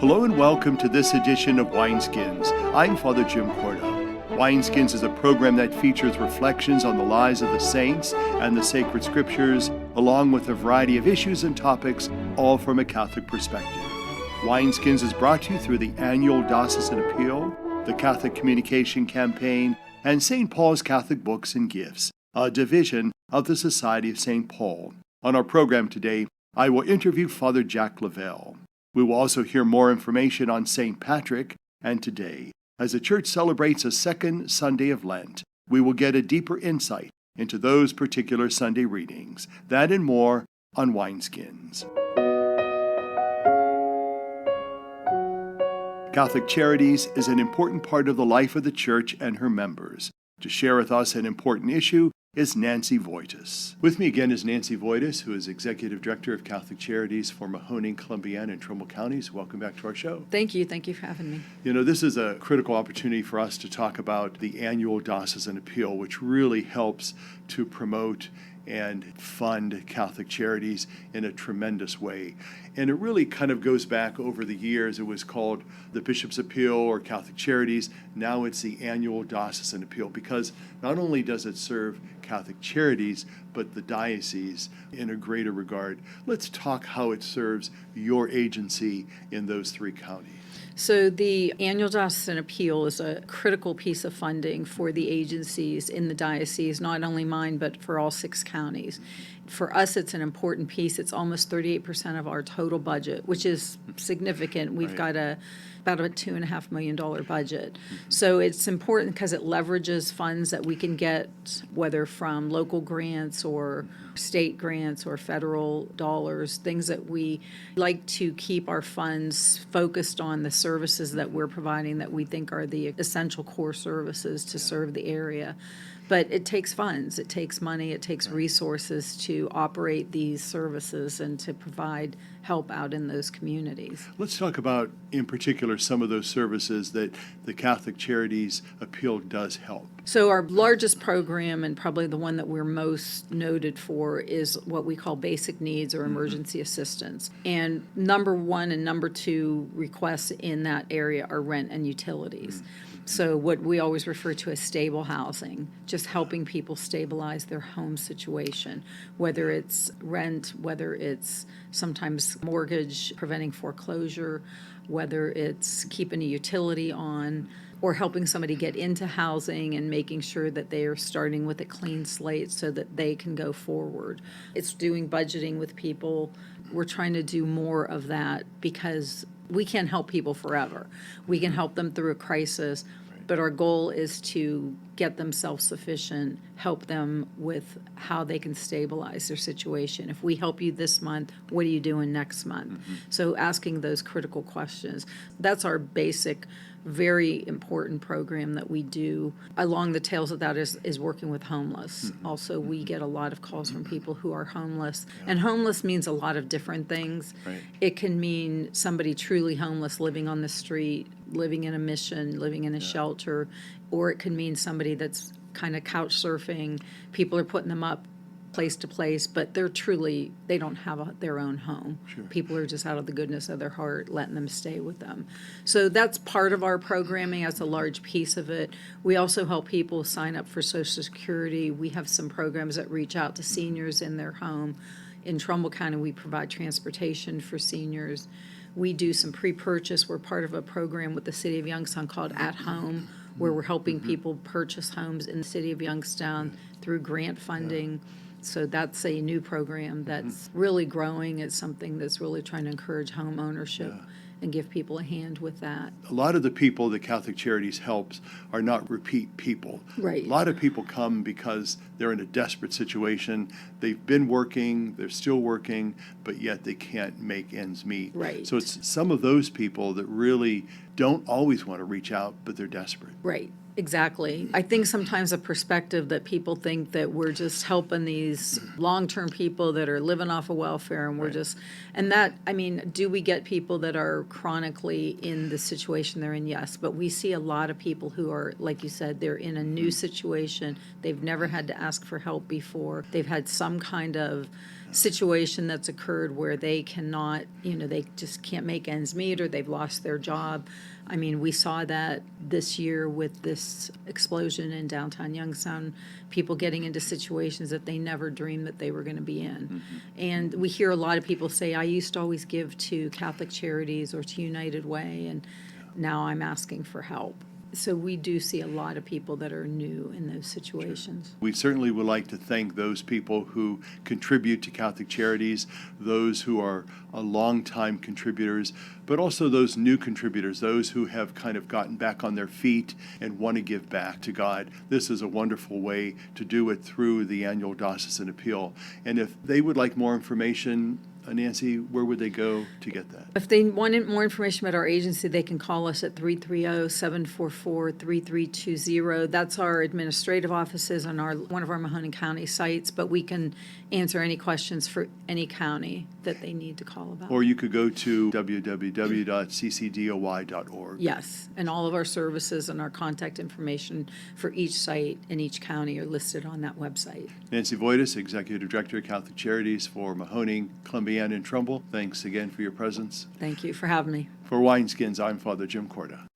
Hello and welcome to this edition of Wineskins. I'm Father Jim Korda. Wineskins is a program that features reflections on the lives of the saints and the sacred scriptures, along with a variety of issues and topics, all from a Catholic perspective. Wineskins is brought to you through the annual Diocesan Appeal, the Catholic Communication Campaign, and St. Paul's Catholic Books and Gifts, a division of the Society of St. Paul. On our program today, I will interview Father Jack Lavelle. We will also hear more information on St. Patrick, and today, as the Church celebrates a Second Sunday of Lent, we will get a deeper insight into those particular Sunday readings. That and more on Wineskins. Catholic Charities is an important part of the life of the Church and her members. To share with us an important issue is Nancy Voitus. With me again is Nancy Voitus, who is Executive Director of Catholic Charities for Mahoning, Columbiana, and Trumbull counties. Welcome back to our show. Thank you. Thank you for having me. You know, this is a critical opportunity for us to talk about the annual Diocesan Appeal, which really helps to promote and fund Catholic Charities in a tremendous way. And it really kind of goes back over the years. It was called the Bishop's Appeal or Catholic Charities. Now it's the annual Diocesan Appeal, because not only does it serve Catholic Charities, but the diocese in a greater regard. Let's talk how it serves your agency in those three counties. So the annual Diocesan Appeal is a critical piece of funding for the agencies in the diocese, not only mine, but for all 6 counties. For us, it's an important piece. It's almost 38% of our total budget, which is significant. We've got about a $2.5 million budget. So it's important because it leverages funds that we can get, whether from local grants or state grants or federal dollars, things that we like to keep our funds focused on the services that we're providing that we think are the essential core services to serve the area. But it takes funds, it takes money, it takes resources to operate these services and to provide help out in those communities. Let's talk about, in particular, some of those services that the Catholic Charities Appeal does help. So our largest program, and probably the one that we're most noted for, is what we call basic needs or emergency assistance. And number 1 and number 2 requests in that area are rent and utilities. So what we always refer to as stable housing, just helping people stabilize their home situation, whether it's rent, whether it's sometimes mortgage, preventing foreclosure, whether it's keeping a utility on, or helping somebody get into housing and making sure that they are starting with a clean slate so that they can go forward. It's doing budgeting with people. We're trying to do more of that because we can't help people forever. We can help them through a crisis, but our goal is to get them self-sufficient, help them with how they can stabilize their situation. If we help you this month, what are you doing next month? So asking those critical questions. That's our basic, very important program that we do. Along the tails of that is working with homeless. Also, we get a lot of calls from people who are homeless. And homeless means a lot of different things. It can mean somebody truly homeless living on the street, living in a mission, living in a shelter, or it can mean somebody that's kind of couch surfing. People are putting them up place to place, but they don't have their own home. People are just out of the goodness of their heart letting them stay with them. So that's part of our programming. That's a large piece of it. We also help people sign up for Social Security. We have some programs that reach out to seniors in their home. In Trumbull County, we provide transportation for seniors. We do some pre-purchase. We're part of a program with the City of Youngstown called At Home, where we're helping people purchase homes in the City of Youngstown through grant funding. So that's a new program that's really growing. It's something that's really trying to encourage home ownership and give people a hand with that. A lot of the people that Catholic Charities helps are not repeat people. Right. A lot of people come because they're in a desperate situation. They've been working, they're still working, but yet they can't make ends meet. Right. So it's some of those people that really don't always want to reach out, but they're desperate. Right. Exactly. I think sometimes a perspective that people think that we're just helping these long-term people that are living off of welfare and we're just, and that, I mean, do we get people that are chronically in the situation they're in? Yes, but we see a lot of people who are, like you said, they're in a new situation. They've never had to ask for help before. They've had some kind of situation that's occurred where they cannot, they just can't make ends meet or they've lost their job. I mean, we saw that this year with this explosion in downtown Youngstown, people getting into situations that they never dreamed that they were going to be in. And we hear a lot of people say, I used to always give to Catholic Charities or to United Way, and now I'm asking for help. So we do see a lot of people that are new in those situations. We certainly would like to thank those people who contribute to Catholic Charities, those who are longtime contributors, but also those new contributors, those who have kind of gotten back on their feet and want to give back to God. This is a wonderful way to do it through the annual Diocesan Appeal. And if they would like more information, Nancy, where would they go to get that? If they wanted more information about our agency, they can call us at 330-744-3320. That's our administrative offices on one of our Mahoning County sites, but we can answer any questions for any county that they need to call about. Or you could go to www.ccdoy.org. Yes, and all of our services and our contact information for each site in each county are listed on that website. Nancy Voitus, Executive Director of Catholic Charities for Mahoning, Columbia, and Trumbull, thanks again for your presence. Thank you for having me. For Wineskins, I'm Father Jim Korda.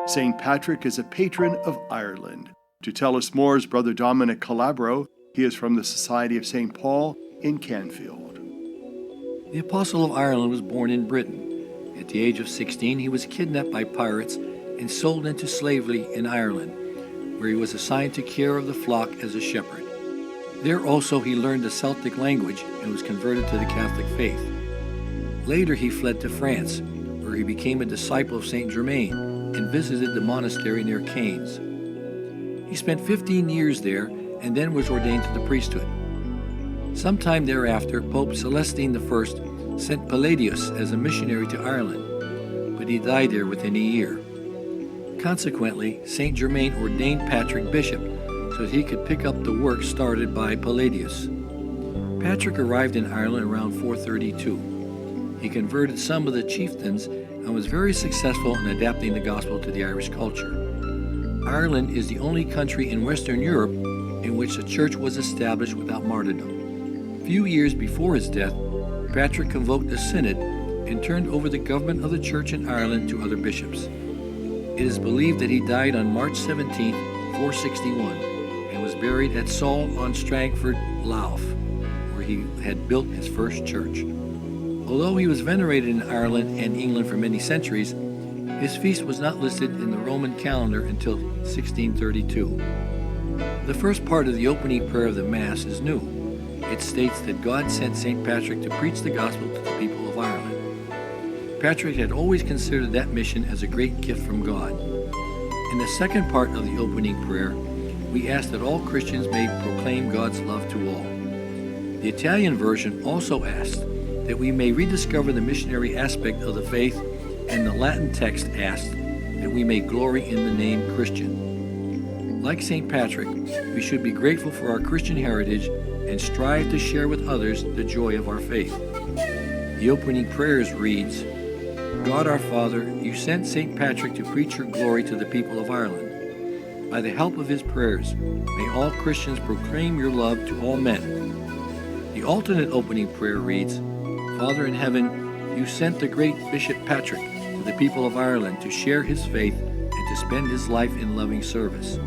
St. Patrick is a patron of Ireland. To tell us more is Brother Dominic Calabro. He is from the Society of St. Paul in Canfield. The Apostle of Ireland was born in Britain. At the age of 16, he was kidnapped by pirates and sold into slavery in Ireland, where he was assigned to care of the flock as a shepherd. There also he learned the Celtic language and was converted to the Catholic faith. Later he fled to France, where he became a disciple of Saint Germain and visited the monastery near Cairns. He spent 15 years there and then was ordained to the priesthood. Sometime thereafter, Pope Celestine I sent Palladius as a missionary to Ireland, but he died there within a year. Consequently, Saint Germain ordained Patrick bishop so that he could pick up the work started by Palladius. Patrick arrived in Ireland around 432. He converted some of the chieftains and was very successful in adapting the gospel to the Irish culture. Ireland is the only country in Western Europe in which the church was established without martyrdom. A few years before his death, Patrick convoked a synod and turned over the government of the church in Ireland to other bishops. It is believed that he died on March 17, 461, and was buried at Saul on Strangford, Louth, where he had built his first church. Although he was venerated in Ireland and England for many centuries, his feast was not listed in the Roman calendar until 1632. The first part of the opening prayer of the Mass is new. It states that God sent St. Patrick to preach the gospel to the people of Ireland. Patrick had always considered that mission as a great gift from God. In the second part of the opening prayer, we ask that all Christians may proclaim God's love to all. The Italian version also asks that we may rediscover the missionary aspect of the faith, and the Latin text asks that we may glory in the name Christian. Like St. Patrick, we should be grateful for our Christian heritage and strive to share with others the joy of our faith. The opening prayers reads, God our Father, you sent St. Patrick to preach your glory to the people of Ireland. By the help of his prayers, may all Christians proclaim your love to all men. The alternate opening prayer reads, Father in heaven, you sent the great Bishop Patrick to the people of Ireland to share his faith and to spend his life in loving service.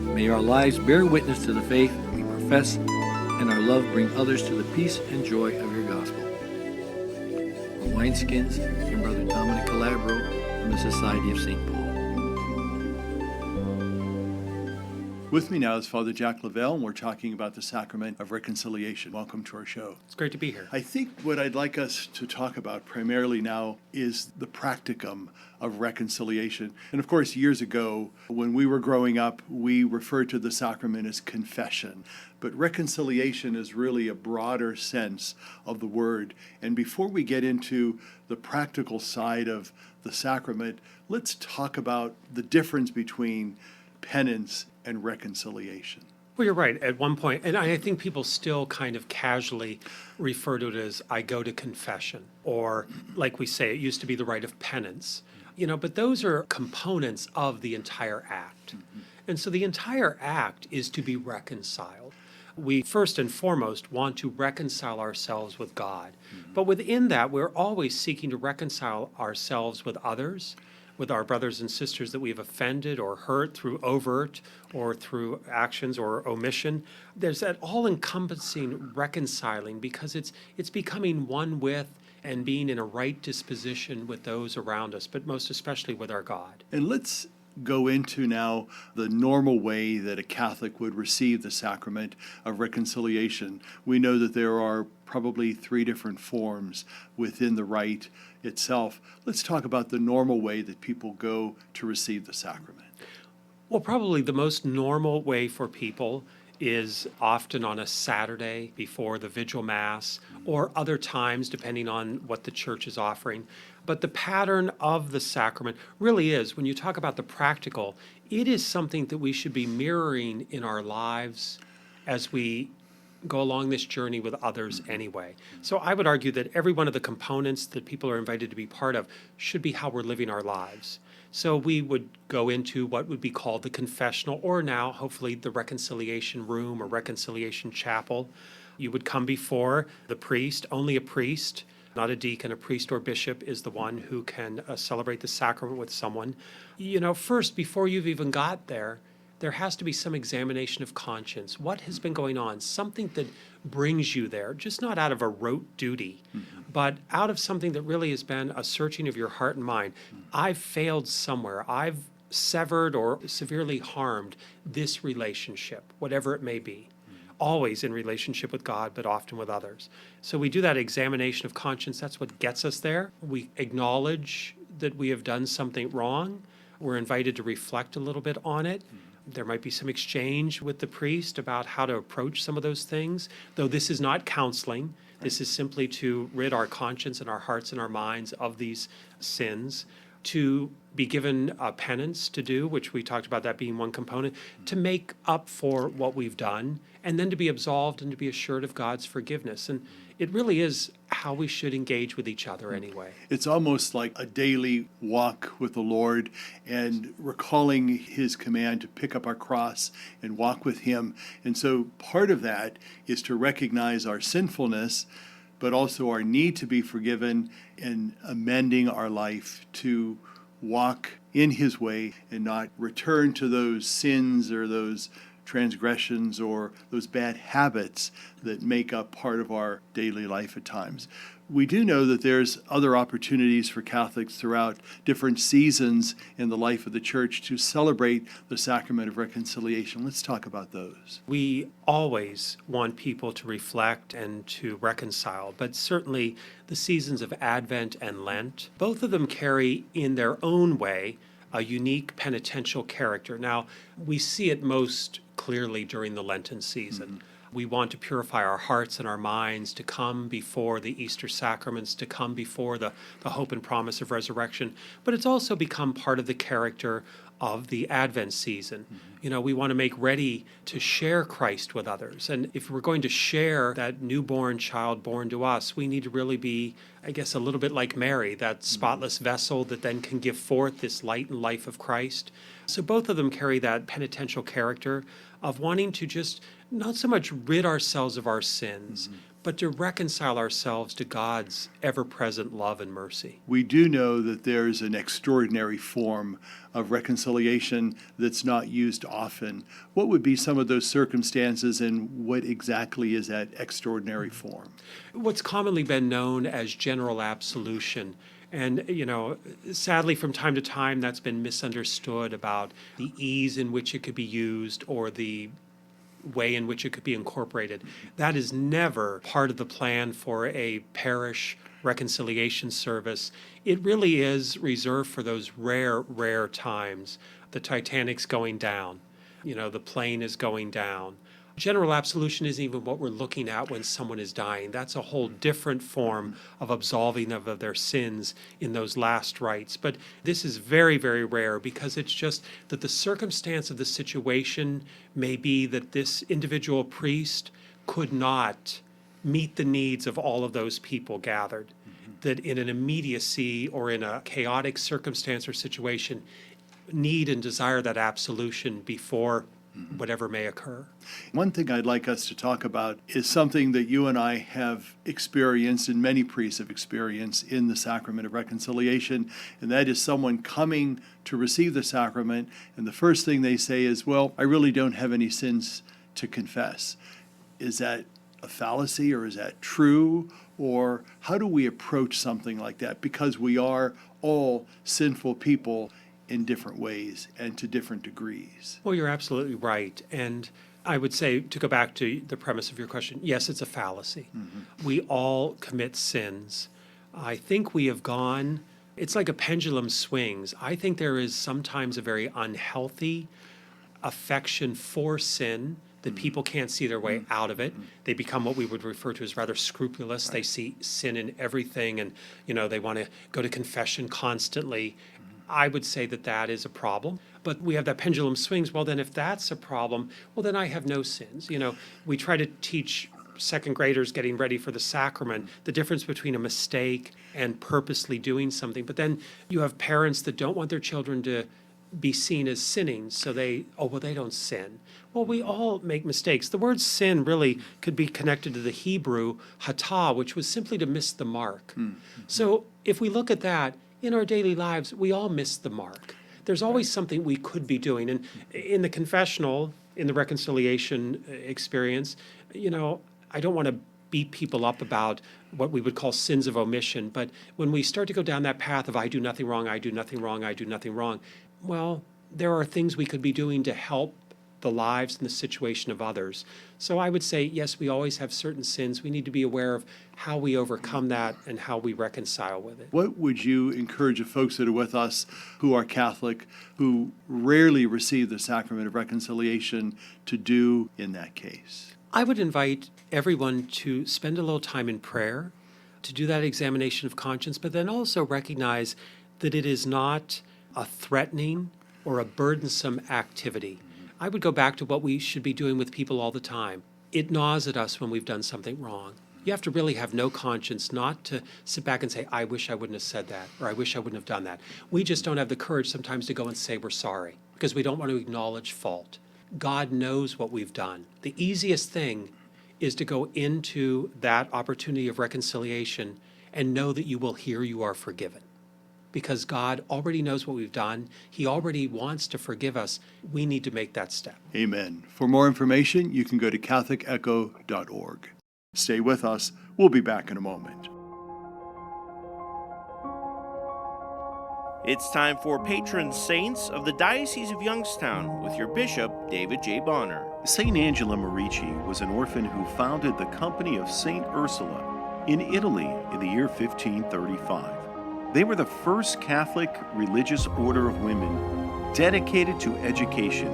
May our lives bear witness to the faith we profess, and our love bring others to the peace and joy of your gospel. For Wineskins and Brother Dominic Calabro from the Society of St. Paul. With me now is Father Jack Lavelle, and we're talking about the Sacrament of Reconciliation. Welcome to our show. It's great to be here. I think what I'd like us to talk about primarily now is the practicum of reconciliation. And of course, years ago, when we were growing up, we referred to the sacrament as confession. But reconciliation is really a broader sense of the word. And before we get into the practical side of the sacrament, let's talk about the difference between penance and reconciliation. Well, you're right. At one point, and I think people still kind of casually refer to it as I go to confession, or like we say, it used to be the rite of penance. But those are components of the entire act. And so the entire act is to be reconciled. we first and foremost want to reconcile ourselves with God. But within that, we're always seeking to reconcile ourselves with others, with our brothers and sisters that we have offended or hurt through overt or through actions or omission. There's that all-encompassing reconciling because it's becoming one with and being in a right disposition with those around us, but most especially with our God. And let's go into now the normal way that a Catholic would receive the sacrament of reconciliation. We know that there are probably 3 different forms within the rite itself. Let's talk about the normal way that people go to receive the sacrament. Well, probably the most normal way for people is often on a Saturday before the Vigil Mass or other times, depending on what the church is offering. But the pattern of the sacrament really is, when you talk about the practical, it is something that we should be mirroring in our lives as we go along this journey with others anyway. So I would argue that every one of the components that people are invited to be part of should be how we're living our lives. So we would go into what would be called the confessional, or now hopefully the reconciliation room or reconciliation chapel. You would come before the priest, only a priest, not a deacon. A priest or bishop is the one who can celebrate the sacrament with someone. First, before you've even got there has to be some examination of conscience. What has been going on? Something that brings you there, just not out of a rote duty, but out of something that really has been a searching of your heart and mind. I've failed somewhere. I've severed or severely harmed this relationship, whatever it may be. Always in relationship with God, but often with others. So we do that examination of conscience. That's what gets us there. We acknowledge that we have done something wrong. We're invited to reflect a little bit on it. There might be some exchange with the priest about how to approach some of those things, though this is not counseling. This is simply to rid our conscience and our hearts and our minds of these sins, to be given a penance to do, which we talked about that being one component, to make up for what we've done, and then to be absolved and to be assured of God's forgiveness. And it really is how we should engage with each other anyway. It's almost like a daily walk with the Lord and recalling his command to pick up our cross and walk with him. And so part of that is to recognize our sinfulness, but also our need to be forgiven and amending our life to walk in his way and not return to those sins or those transgressions or those bad habits that make up part of our daily life at times. We do know that there's other opportunities for Catholics throughout different seasons in the life of the church to celebrate the sacrament of reconciliation. Let's talk about those. We always want people to reflect and to reconcile, but certainly the seasons of Advent and Lent, both of them carry in their own way a unique penitential character. Now, we see it most clearly during the Lenten season. We want to purify our hearts and our minds, to come before the Easter sacraments, to come before the hope and promise of resurrection. But it's also become part of the character of the Advent season. We want to make ready to share Christ with others. And if we're going to share that newborn child born to us, we need to really be, I guess, a little bit like Mary, that spotless vessel that then can give forth this light and life of Christ. So both of them carry that penitential character of wanting to just not so much rid ourselves of our sins, but to reconcile ourselves to God's ever-present love and mercy. We do know that there's an extraordinary form of reconciliation that's not used often. What would be some of those circumstances, and what exactly is that extraordinary form? What's commonly been known as general absolution. And, sadly, from time to time, that's been misunderstood about the ease in which it could be used or the way in which it could be incorporated. That is never part of the plan for a parish reconciliation service. It really is reserved for those rare, rare times. The Titanic's going down. The plane is going down. General absolution isn't even what we're looking at when someone is dying. That's a whole different form of absolving them of their sins in those last rites. But this is very, very rare because it's just that the circumstance of the situation may be that this individual priest could not meet the needs of all of those people gathered. That in an immediacy or in a chaotic circumstance or situation, need and desire that absolution before whatever may occur. One thing I'd like us to talk about is something that you and I have experienced and many priests have experienced in the Sacrament of Reconciliation, and that is someone coming to receive the sacrament, and the first thing they say is, well, I really don't have any sins to confess. Is that a fallacy, or is that true? Or how do we approach something like that? Because we are all sinful people in different ways and to different degrees. Well, you're absolutely right. And I would say, to go back to the premise of your question, yes, it's a fallacy. We all commit sins. I think we have gone, it's like a pendulum swings. I think there is sometimes a very unhealthy affection for sin, that people can't see their way out of it. They become what we would refer to as rather scrupulous. They see sin in everything, and they want to go to confession constantly. I would say that that is a problem. But we have that pendulum swings. Well, then if that's a problem, well, then I have no sins. We try to teach second graders getting ready for the sacrament the difference between a mistake and purposely doing something. But then you have parents that don't want their children to be seen as sinning, so they don't sin. Well, we all make mistakes. The word sin really could be connected to the Hebrew hatah, which was simply to miss the mark. So if we look at that, in our daily lives, we all miss the mark. There's always something we could be doing. And in the confessional, in the reconciliation experience, I don't want to beat people up about what we would call sins of omission, but when we start to go down that path of I do nothing wrong, I do nothing wrong, I do nothing wrong, well, there are things we could be doing to help the lives and the situation of others. So I would say, yes, we always have certain sins. We need to be aware of how we overcome that and how we reconcile with it. What would you encourage the folks that are with us who are Catholic, who rarely receive the Sacrament of Reconciliation, to do in that case? I would invite everyone to spend a little time in prayer, to do that examination of conscience, but then also recognize that it is not a threatening or a burdensome activity. I would go back to what we should be doing with people all the time. It gnaws at us when we've done something wrong. You have to really have no conscience not to sit back and say, I wish I wouldn't have said that, or I wish I wouldn't have done that. We just don't have the courage sometimes to go and say we're sorry because we don't want to acknowledge fault. God knows what we've done. The easiest thing is to go into that opportunity of reconciliation and know that you will hear you are forgiven. Because God already knows what we've done. He already wants to forgive us. We need to make that step. Amen. For more information, you can go to catholicecho.org. Stay with us. We'll be back in a moment. It's time for Patron Saints of the Diocese of Youngstown with your Bishop, David J. Bonner. Saint Angela Merici was an orphan who founded the Company of Saint Ursula in Italy in the year 1535. They were the first Catholic religious order of women dedicated to education,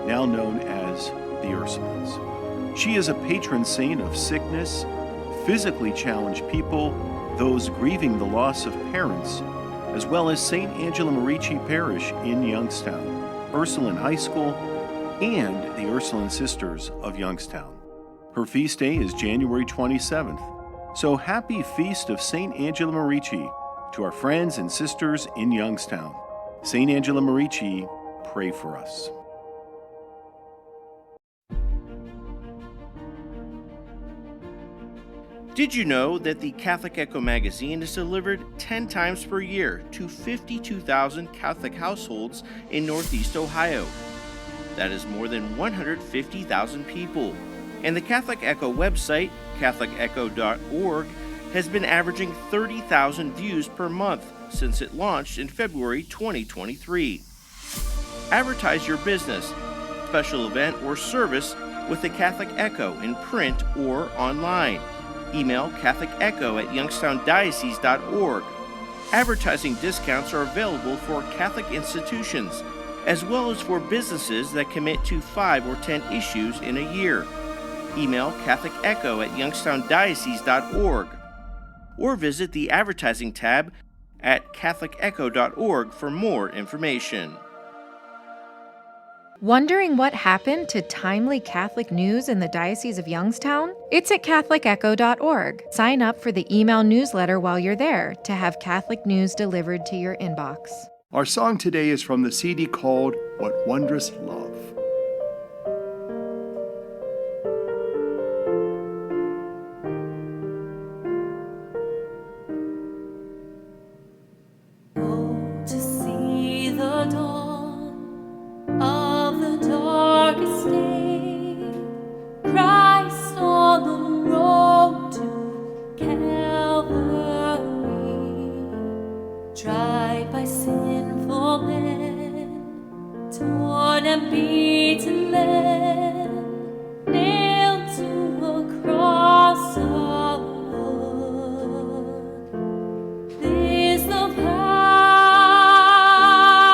now known as the Ursulines. She is a patron saint of sickness, physically challenged people, those grieving the loss of parents, as well as St. Angela Merici Parish in Youngstown, Ursuline High School, and the Ursuline Sisters of Youngstown. Her feast day is January 27th. So happy Feast of St. Angela Merici to our friends and sisters in Youngstown. St. Angela Merici, pray for us. Did you know that the Catholic Echo magazine is delivered 10 times per year to 52,000 Catholic households in Northeast Ohio? That is more than 150,000 people. And the Catholic Echo website, catholicecho.org, has been averaging 30,000 views per month since it launched in February 2023. Advertise your business, special event, or service with the Catholic Echo in print or online. Email catholicecho@youngstowndiocese.org. Advertising discounts are available for Catholic institutions, as well as for businesses that commit to 5 or 10 issues in a year. Email catholicecho@youngstowndiocese.org. Or visit the advertising tab at catholicecho.org for more information. Wondering what happened to timely Catholic news in the Diocese of Youngstown? It's at catholicecho.org. Sign up for the email newsletter while you're there to have Catholic news delivered to your inbox. Our song today is from the CD called What Wondrous Love. the dawn of the darkest day, Christ on the road to Calvary, tried by sinful men, torn and beaten men, nailed to a cross of wood. This the power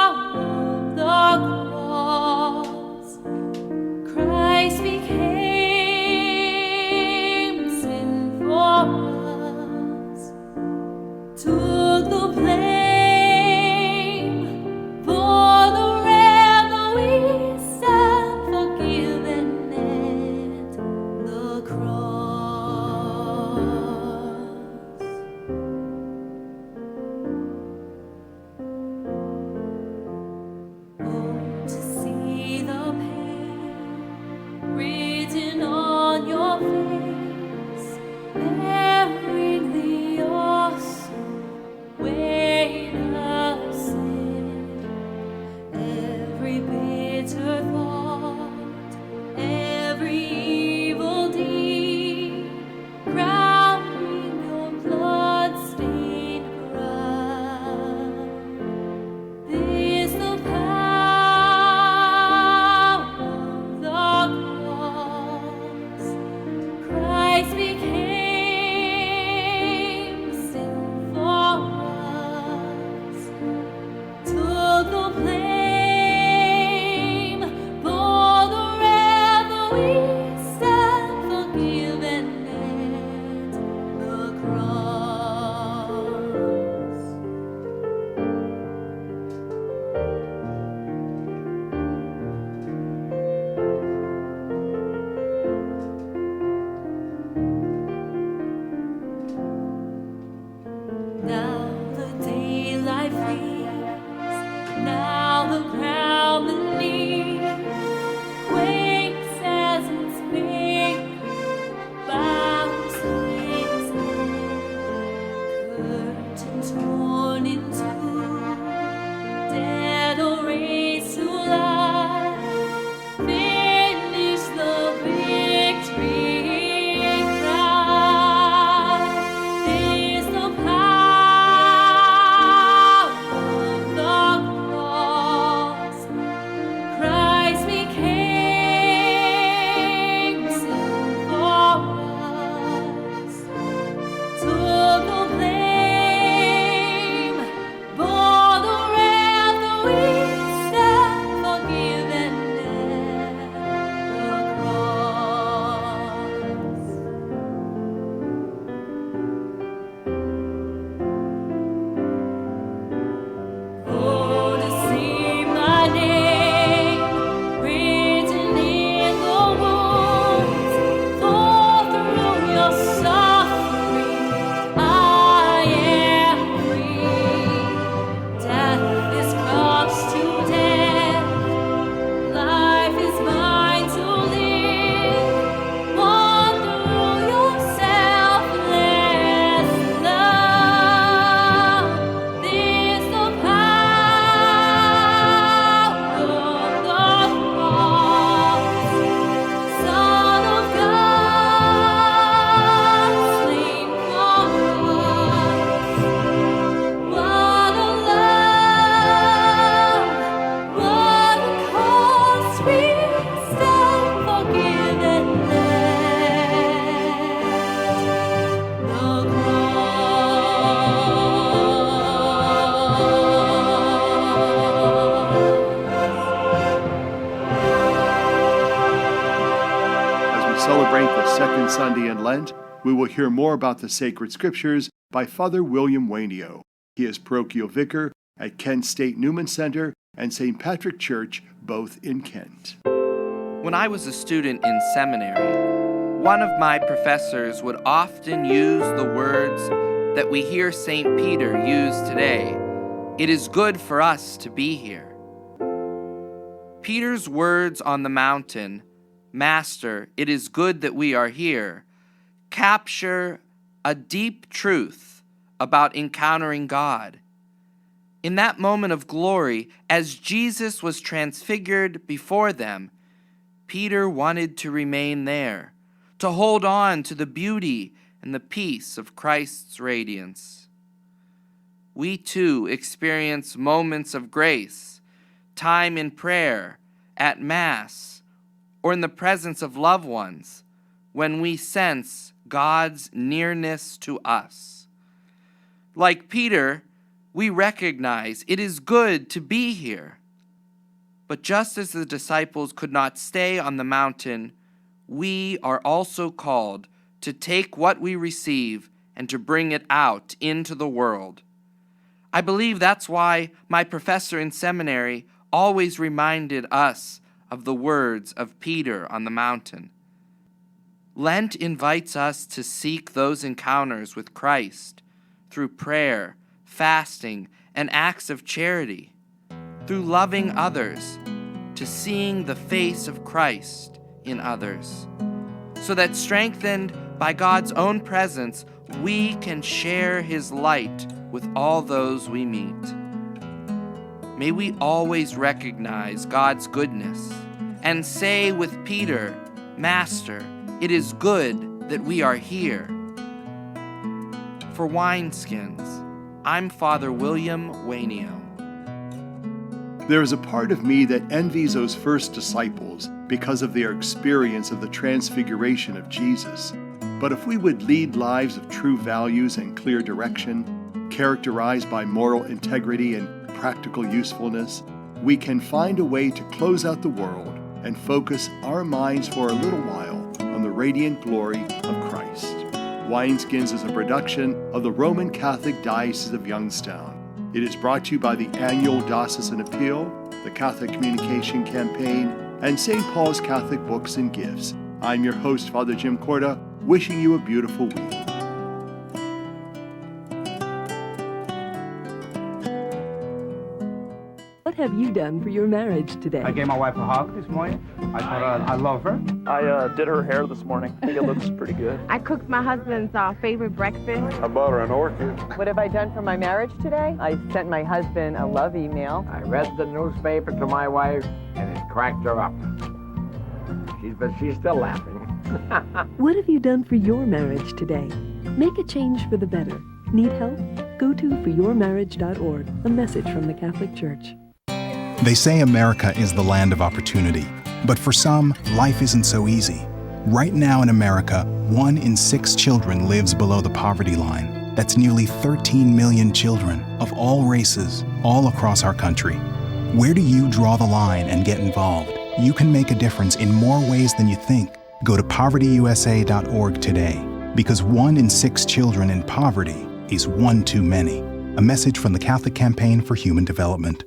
of the cross. Christ became sin for us, took the blame. Celebrate the Second Sunday in Lent, we will hear more about the sacred scriptures by Father William Wainio. He is parochial vicar at Kent State Newman Center and St. Patrick Church, both in Kent. When I was a student in seminary, one of my professors would often use the words that we hear St. Peter use today. It is good for us to be here. Peter's words on the mountain, Master, it is good that we are here, capture a deep truth about encountering God. In that moment of glory, as Jesus was transfigured before them, Peter wanted to remain there, to hold on to the beauty and the peace of Christ's radiance. We too experience moments of grace, time in prayer, at Mass, or in the presence of loved ones, when we sense God's nearness to us. Like Peter, we recognize it is good to be here. But just as the disciples could not stay on the mountain, we are also called to take what we receive and to bring it out into the world. I believe that's why my professor in seminary always reminded us of the words of Peter on the mountain. Lent invites us to seek those encounters with Christ through prayer, fasting, and acts of charity, through loving others, to seeing the face of Christ in others, so that strengthened by God's own presence, we can share His light with all those we meet. May we always recognize God's goodness and say with Peter, Master, it is good that we are here. For Wineskins, I'm Father William Wainio. There is a part of me that envies those first disciples because of their experience of the transfiguration of Jesus. But if we would lead lives of true values and clear direction, characterized by moral integrity and practical usefulness, we can find a way to close out the world and focus our minds for a little while on the radiant glory of Christ. Wineskins is a production of the Roman Catholic Diocese of Youngstown. It is brought to you by the annual Diocesan Appeal, the Catholic Communication Campaign, and St. Paul's Catholic Books and Gifts. I'm your host, Father Jim Korda, wishing you a beautiful week. What have you done for your marriage today? I gave my wife a hug this morning. I told her I love her. I did her hair this morning. I think it looks pretty good. I cooked my husband's favorite breakfast. I bought her an orchid. What have I done for my marriage today? I sent my husband a love email. I read the newspaper to my wife, and it cracked her up. She's still laughing. What have you done for your marriage today? Make a change for the better. Need help? Go to foryourmarriage.org, a message from the Catholic Church. They say America is the land of opportunity, but for some, life isn't so easy. Right now in America, 1 in 6 children lives below the poverty line. That's nearly 13 million children of all races, all across our country. Where do you draw the line and get involved? You can make a difference in more ways than you think. Go to povertyusa.org today, because 1 in 6 children in poverty is one too many. A message from the Catholic Campaign for Human Development.